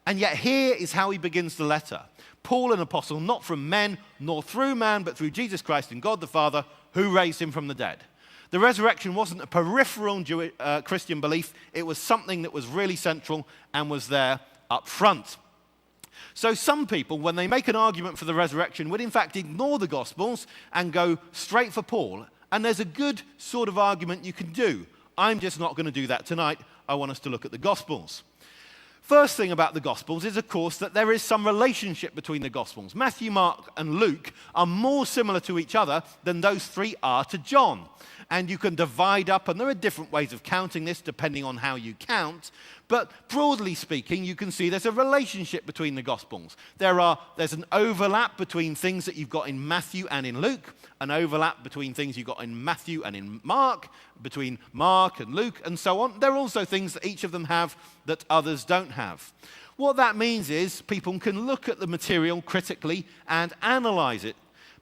And yet here is how he begins the letter. Paul, an apostle, not from men, nor through man, but through Jesus Christ and God the Father, who raised him from the dead. The resurrection wasn't a peripheral Christian belief. It was something that was really central and was there up front. So some people, when they make an argument for the resurrection, would in fact ignore the Gospels and go straight for Paul. And there's a good sort of argument you can do. I'm just not going to do that tonight. I want us to look at the Gospels. First thing about the Gospels is, of course, that there is some relationship between the Gospels. Matthew, Mark, and Luke are more similar to each other than those three are to John. And you can divide up, and there are different ways of counting this depending on how you count. But broadly speaking, you can see there's a relationship between the Gospels. There's an overlap between things that you've got in Matthew and in Luke, an overlap between things you've got in Matthew and in Mark, between Mark and Luke, and so on. There are also things that each of them have that others don't have. What that means is people can look at the material critically and analyze it.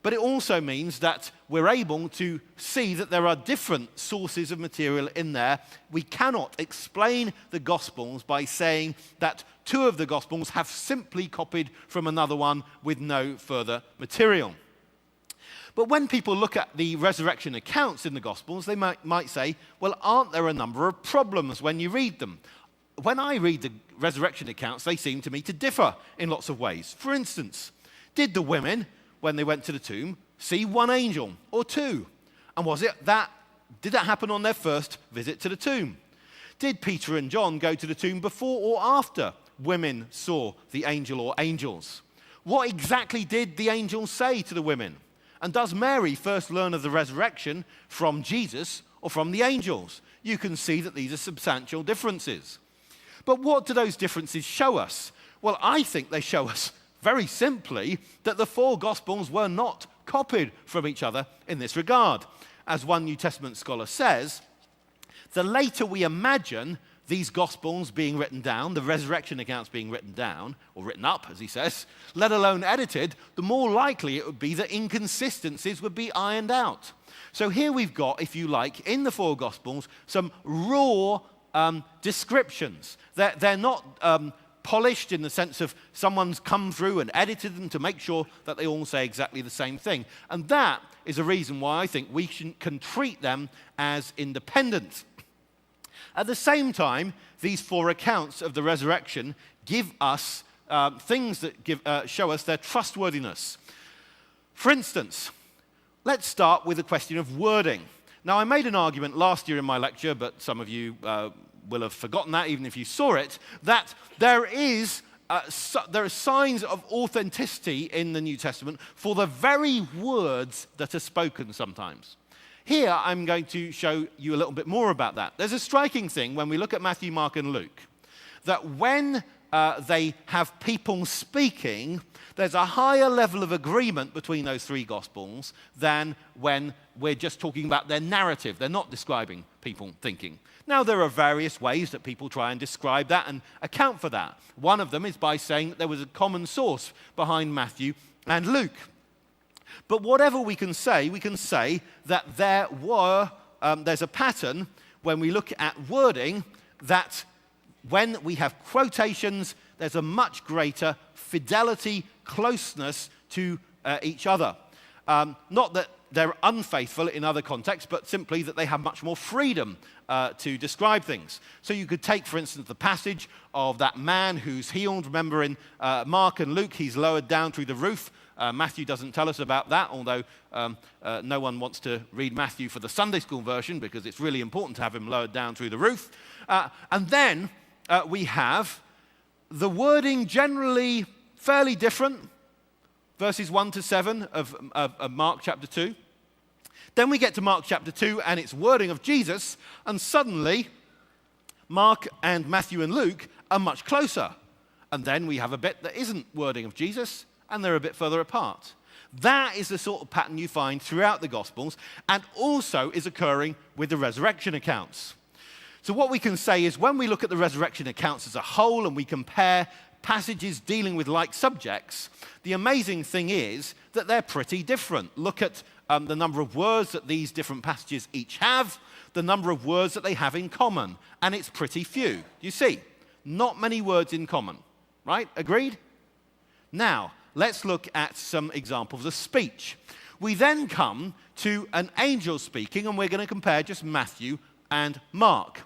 But it also means that we're able to see that there are different sources of material in there. We cannot explain the Gospels by saying that two of the Gospels have simply copied from another one with no further material. But when people look at the resurrection accounts in the Gospels, they might say, well, aren't there a number of problems when you read them? When I read the resurrection accounts, they seem to me to differ in lots of ways. For instance, did the women, when they went to the tomb, see one angel or two? And did that happen on their first visit to the tomb? Did Peter and John go to the tomb before or after women saw the angel or angels? What exactly did the angels say to the women? And does Mary first learn of the resurrection from Jesus or from the angels? You can see that these are substantial differences. But what do those differences show us? Well, I think they show us very simply that the four Gospels were not copied from each other in this regard. As one New Testament scholar says, the later we imagine these Gospels being written down, the resurrection accounts being written down, or written up, as he says, let alone edited, the more likely it would be that inconsistencies would be ironed out. So here we've got, if you like, in the four Gospels, some raw descriptions. They're not polished in the sense of someone's come through and edited them to make sure that they all say exactly the same thing. And that is a reason why I think we can treat them as independent. At the same time, these four accounts of the resurrection give us things that show us their trustworthiness. For instance, let's start with a question of wording. Now, I made an argument last year in my lecture, but some of you will have forgotten that, even if you saw it, that there are signs of authenticity in the New Testament for the very words that are spoken sometimes. Here, I'm going to show you a little bit more about that. There's a striking thing when we look at Matthew, Mark, and Luke, that when they have people speaking, there's a higher level of agreement between those three Gospels than when we're just talking about their narrative. They're not describing people thinking. Now, there are various ways that people try and describe that and account for that. One of them is by saying that there was a common source behind Matthew and Luke. But whatever we can say that there's a pattern when we look at wording that when we have quotations, there's a much greater fidelity, closeness to each other. Not that they're unfaithful in other contexts, but simply that they have much more freedom to describe things. So you could take, for instance, the passage of that man who's healed. Remember in Mark and Luke, he's lowered down through the roof. Matthew doesn't tell us about that, although no one wants to read Matthew for the Sunday school version because it's really important to have him lowered down through the roof. And then we have the wording generally fairly different, verses 1 to 7 of Mark chapter 2. Then we get to Mark chapter 2 and it's wording of Jesus, and suddenly Mark and Matthew and Luke are much closer. And then we have a bit that isn't wording of Jesus, and they're a bit further apart. That is the sort of pattern you find throughout the Gospels, and also is occurring with the resurrection accounts. So what we can say is when we look at the resurrection accounts as a whole and we compare passages dealing with like subjects, the amazing thing is that they're pretty different. Look at the number of words that these different passages each have, the number of words that they have in common, and it's pretty few. You see, not many words in common. right? Agreed? Now, let's look at some examples of speech. We then come to an angel speaking, and we're going to compare just Matthew and Mark.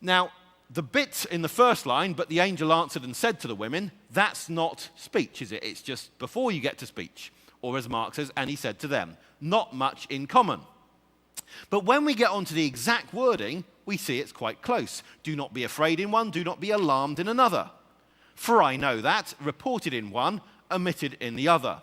Now, the bit in the first line, but the angel answered and said to the women, that's not speech, is it? It's just before you get to speech. Or as Mark says, and he said to them. Not much in common. But when we get onto the exact wording, we see it's quite close. Do not be afraid in one, do not be alarmed in another. For I know that, reported in one, omitted in the other.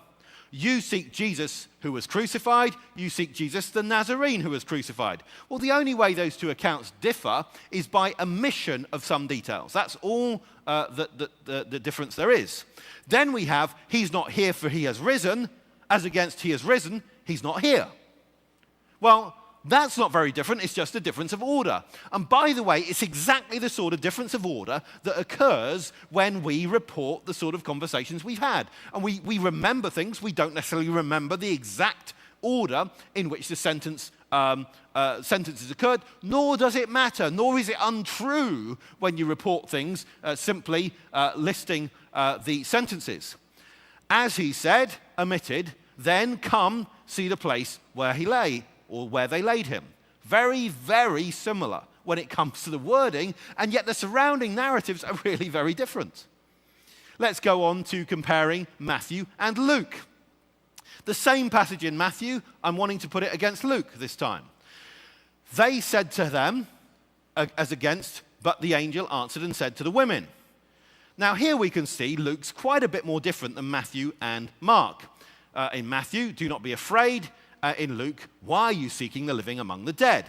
You seek Jesus who was crucified, you seek Jesus the Nazarene who was crucified. Well, the only way those two accounts differ is by omission of some details. That's all the difference there is. Then we have, he's not here for he has risen, as against he has risen, he's not here. Well, that's not very different, it's just a difference of order. And by the way, it's exactly the sort of difference of order that occurs when we report the sort of conversations we've had. And we remember things, we don't necessarily remember the exact order in which the sentences occurred, nor does it matter, nor is it untrue when you report things simply listing the sentences. As he said, omitted, then come see the place where he lay, or where they laid him. Very, very similar when it comes to the wording, and yet the surrounding narratives are really very different. Let's go on to comparing Matthew and Luke. The same passage in Matthew, I'm wanting to put it against Luke this time. They said to them, as against, but the angel answered and said to the women. Now here we can see Luke's quite a bit more different than Matthew and Mark. In Matthew, do not be afraid. In Luke, why are you seeking the living among the dead?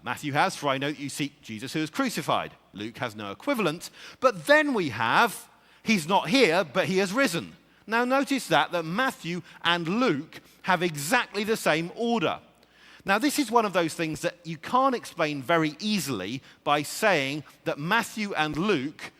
Matthew has, for I know that you seek Jesus who is crucified. Luke has no equivalent. But then we have, he's not here, but he has risen. Now notice that Matthew and Luke have exactly the same order. Now this is one of those things that you can't explain very easily by saying that Matthew and Luke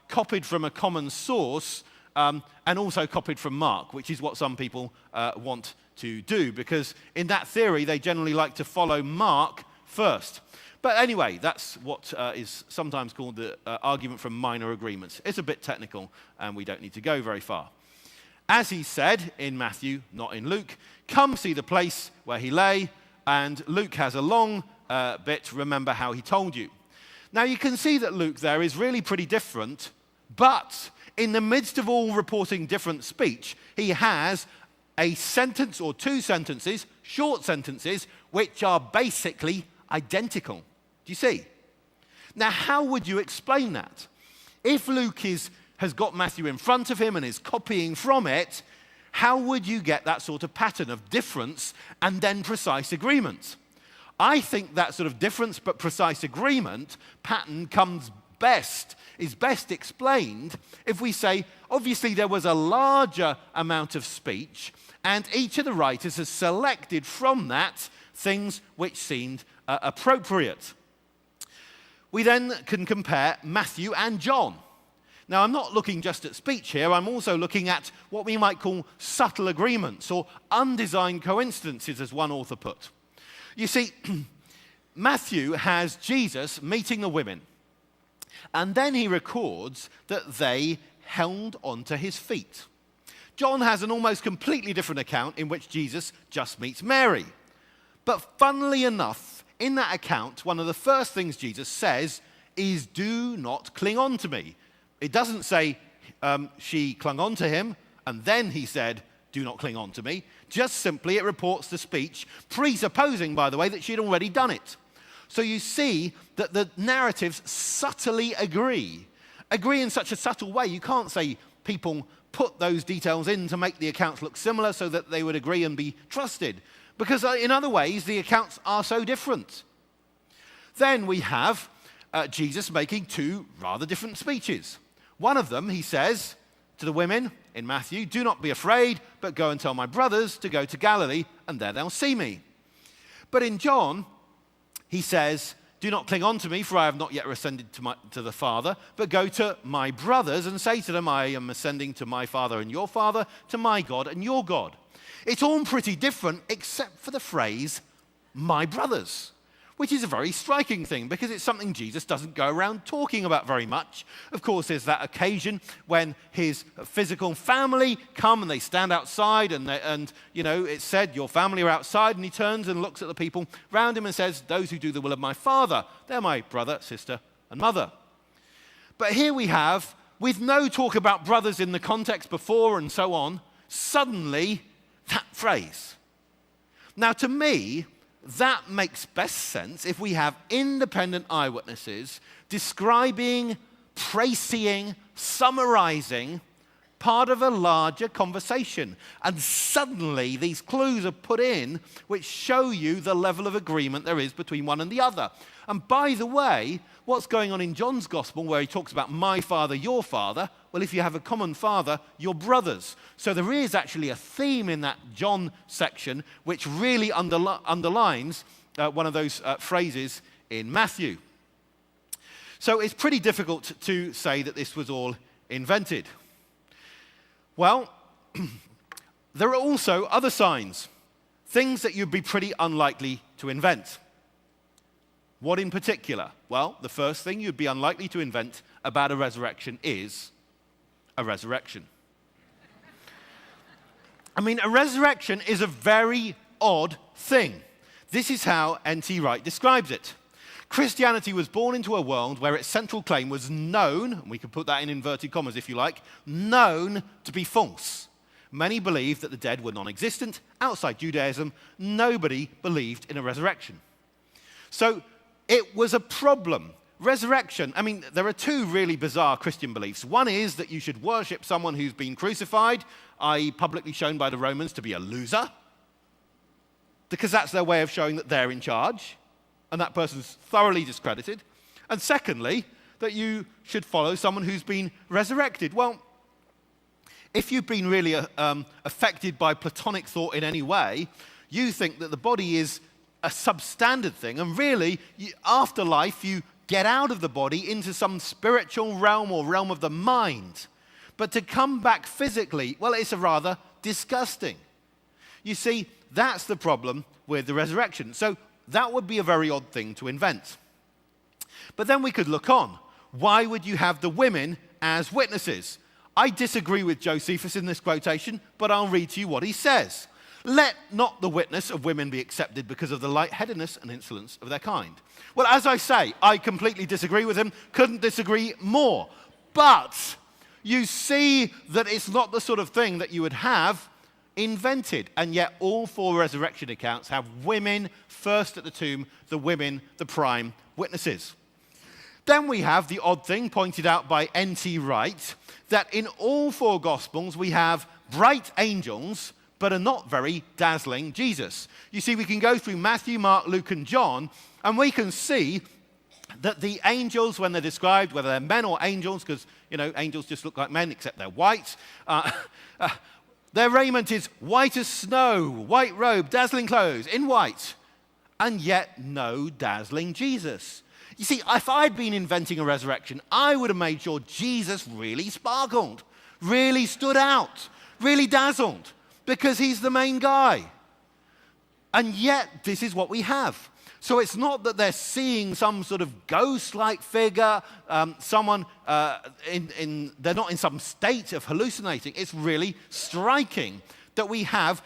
copied from a common source and also copied from Mark, which is what some people want to do, because in that theory they generally like to follow Mark first. But anyway, that's what is sometimes called the argument from minor agreements. It's a bit technical and we don't need to go very far. As he said in Matthew, not in Luke, come see the place where he lay, and Luke has a long bit, remember how he told you. Now you can see that Luke there is really pretty different, but in the midst of all reporting different speech, he has a sentence or two sentences, short sentences, which are basically identical. Do you see? Now, how would you explain that? If Luke has got Matthew in front of him and is copying from it, how would you get that sort of pattern of difference and then precise agreement? I think that sort of difference but precise agreement pattern is best explained if we say, obviously there was a larger amount of speech, and each of the writers has selected from that things which seemed appropriate. We then can compare Matthew and John. Now, I'm not looking just at speech here, I'm also looking at what we might call subtle agreements, or undesigned coincidences, as one author put. You see, Matthew has Jesus meeting the women, and then he records that they held onto his feet. John has an almost completely different account in which Jesus just meets Mary. But funnily enough, in that account, one of the first things Jesus says is, do not cling on to me. It doesn't say she clung on to him, and then he said, do not cling on to me. Just simply it reports the speech, presupposing, by the way, that she had already done it. So you see that the narratives subtly agree in such a subtle way. You can't say people put those details in to make the accounts look similar so that they would agree and be trusted, because in other ways the accounts are so different. Then we have Jesus making two rather different speeches. One of them, he says to the women in Matthew, do not be afraid, but go and tell my brothers to go to Galilee, and there they'll see me. But in John, he says, do not cling on to me, for I have not yet ascended to the Father, but go to my brothers and say to them, I am ascending to my Father and your Father, to my God and your God. It's all pretty different, except for the phrase, my brothers, which is a very striking thing because it's something Jesus doesn't go around talking about very much. Of course, there's that occasion when his physical family come and they stand outside and it's said, your family are outside, and he turns and looks at the people around him and says, those who do the will of my Father, they're my brother, sister, and mother. But here we have, with no talk about brothers in the context before and so on, suddenly that phrase. Now, to me, that makes best sense if we have independent eyewitnesses describing, précising, summarizing part of a larger conversation. And suddenly these clues are put in which show you the level of agreement there is between one and the other. And by the way, what's going on in John's gospel where he talks about my father, your father? Well, if you have a common father, you're brothers. So there is actually a theme in that John section which really underlines one of those phrases in Matthew. So it's pretty difficult to say that this was all invented. Well, there are also other signs, things that you'd be pretty unlikely to invent. What in particular? Well, the first thing you'd be unlikely to invent about a resurrection is a resurrection. I mean, a resurrection is a very odd thing. This is how N.T. Wright describes it. Christianity was born into a world where its central claim was known, and we can put that in inverted commas if you like, known to be false. Many believed that the dead were non-existent. Outside Judaism, nobody believed in a resurrection. So it was a problem. Resurrection, I mean, there are two really bizarre Christian beliefs. One is that you should worship someone who's been crucified, i.e. publicly shown by the Romans to be a loser, because that's their way of showing that they're in charge, and that person's thoroughly discredited. And secondly, that you should follow someone who's been resurrected. Well, if you've been really affected by Platonic thought in any way, you think that the body is a substandard thing, and really, after life, you get out of the body into some spiritual realm or realm of the mind. But to come back physically, well, it's a rather disgusting. You see, that's the problem with the resurrection. So that would be a very odd thing to invent. But then we could look on. Why would you have the women as witnesses? I disagree with Josephus in this quotation, but I'll read to you what he says. Let not the witness of women be accepted because of the lightheadedness and insolence of their kind. Well, as I say, I completely disagree with him, couldn't disagree more. But you see that it's not the sort of thing that you would have invented. And yet all four resurrection accounts have women first at the tomb, the women, the prime witnesses. Then we have the odd thing pointed out by N.T. Wright, that in all four Gospels we have bright angels but are not very dazzling Jesus. You see, we can go through Matthew, Mark, Luke, and John, and we can see that the angels, when they're described, whether they're men or angels, because, angels just look like men, except they're white, their raiment is white as snow, white robe, dazzling clothes, in white, and yet no dazzling Jesus. You see, if I'd been inventing a resurrection, I would have made sure Jesus really sparkled, really stood out, really dazzled, because he's the main guy. And yet, this is what we have. So it's not that they're seeing some sort of ghost-like figure, they're not in some state of hallucinating. It's really striking that we have,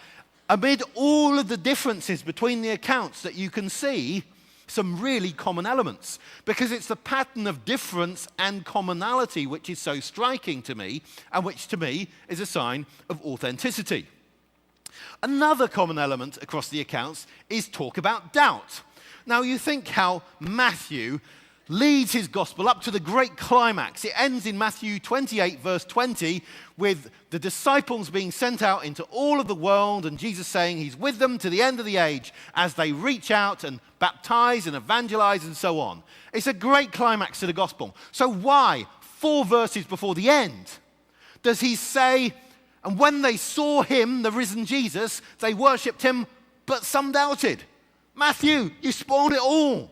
amid all of the differences between the accounts, that you can see some really common elements. Because it's the pattern of difference and commonality which is so striking to me, and which to me is a sign of authenticity. Another common element across the accounts is talk about doubt. Now, you think how Matthew leads his gospel up to the great climax. It ends in Matthew 28, verse 20, with the disciples being sent out into all of the world and Jesus saying he's with them to the end of the age as they reach out and baptize and evangelize and so on. It's a great climax to the gospel. So why, 4 verses before the end, does he say, and when they saw him, the risen Jesus, they worshipped him, but some doubted? Matthew, you spoiled it all.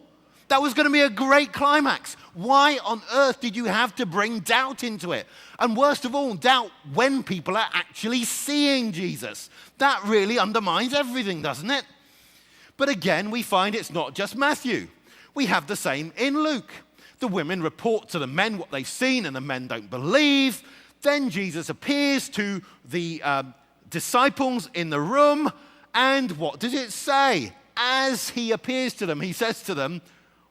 That was going to be a great climax. Why on earth did you have to bring doubt into it? And worst of all, doubt when people are actually seeing Jesus. That really undermines everything, doesn't it? But again, we find it's not just Matthew. We have the same in Luke. The women report to the men what they've seen, and the men don't believe. Then Jesus appears to the disciples in the room, and what does it say? As he appears to them, he says to them,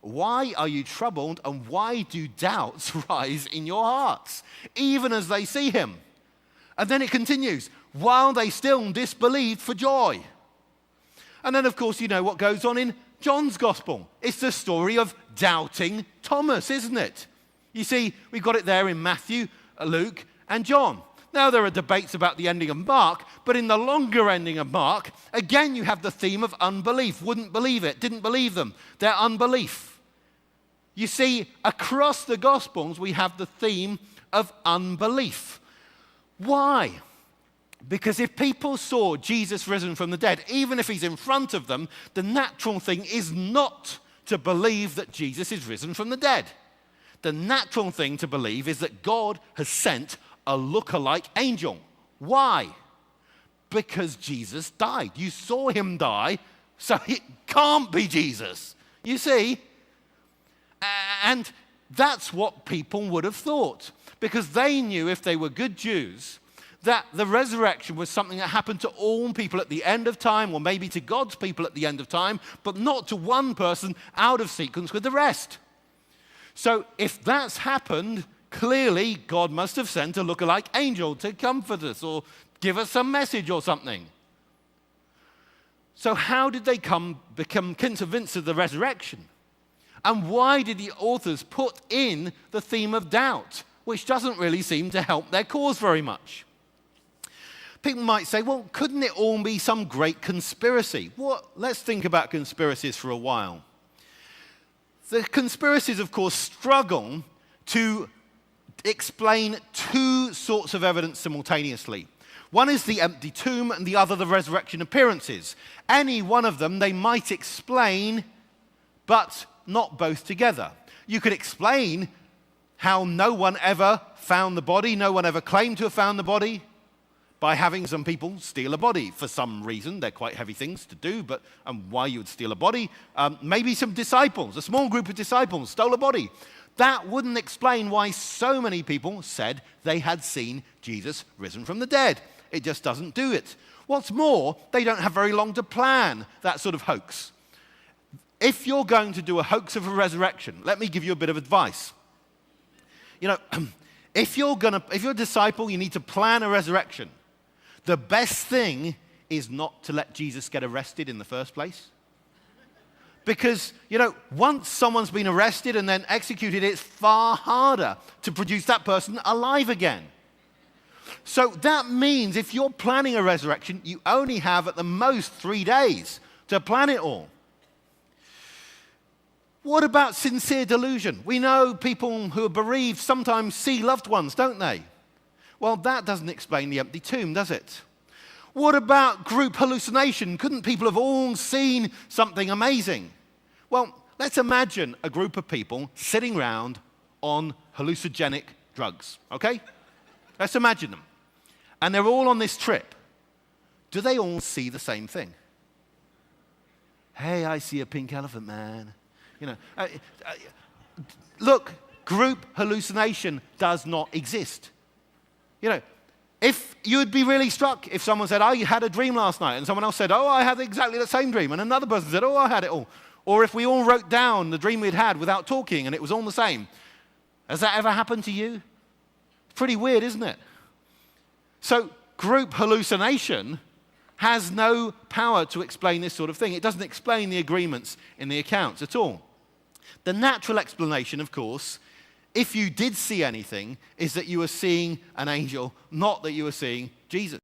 "Why are you troubled, and why do doubts rise in your hearts?" Even as they see him. And then it continues, while they still disbelieved for joy. And then, of course, you know what goes on in John's gospel. It's the story of doubting Thomas, isn't it? You see, we've got it there in Matthew, Luke, and John. Now, there are debates about the ending of Mark, but in the longer ending of Mark, again, you have the theme of unbelief. Wouldn't believe it, didn't believe them. Their unbelief. You see, across the Gospels, we have the theme of unbelief. Why? Because if people saw Jesus risen from the dead, even if he's in front of them, the natural thing is not to believe that Jesus is risen from the dead. The natural thing to believe is that God has sent a look-alike angel. Why? Because Jesus died. You saw him die, so it can't be Jesus. You see? And that's what people would have thought, because they knew, if they were good Jews, that the resurrection was something that happened to all people at the end of time, or maybe to God's people at the end of time, but not to one person out of sequence with the rest. So if that's happened, clearly God must have sent a look-alike angel to comfort us or give us some message or something. So how did they become convinced of the resurrection? And why did the authors put in the theme of doubt, which doesn't really seem to help their cause very much? People might say, well, couldn't it all be some great conspiracy? Let's think about conspiracies for a while. The conspiracies, of course, struggle to explain two sorts of evidence simultaneously. One is the empty tomb, and the other the resurrection appearances. Any one of them they might explain, but not both together. You could explain how no one ever found the body, no one ever claimed to have found the body, by having some people steal a body for some reason. They're quite heavy things to do, but why you would steal a body? Maybe some disciples, a small group of disciples stole a body. That wouldn't explain why so many people said they had seen Jesus risen from the dead. It just doesn't do it. What's more, they don't have very long to plan that sort of hoax. If you're going to do a hoax of a resurrection, let me give you a bit of advice. You know, if you're a disciple, you need to plan a resurrection. The best thing is not to let Jesus get arrested in the first place. Because, you know, once someone's been arrested and then executed, it's far harder to produce that person alive again. So that means if you're planning a resurrection, you only have at the most 3 days to plan it all. What about sincere delusion? We know people who are bereaved sometimes see loved ones, don't they? Well, that doesn't explain the empty tomb, does it? What about group hallucination? Couldn't people have all seen something amazing? Well, let's imagine a group of people sitting around on hallucinogenic drugs, okay? Let's imagine them. And they're all on this trip. Do they all see the same thing? Hey, I see a pink elephant, man. You know, look, group hallucination does not exist. You know, if you would be really struck if someone said, "I had a dream last night," and someone else said, "Oh, I had exactly the same dream," and another person said, "Oh, I had it all." Or if we all wrote down the dream we'd had without talking and it was all the same. Has that ever happened to you? It's pretty weird, isn't it? So group hallucination has no power to explain this sort of thing. It doesn't explain the agreements in the accounts at all. The natural explanation, of course, if you did see anything, is that you were seeing an angel, not that you were seeing Jesus.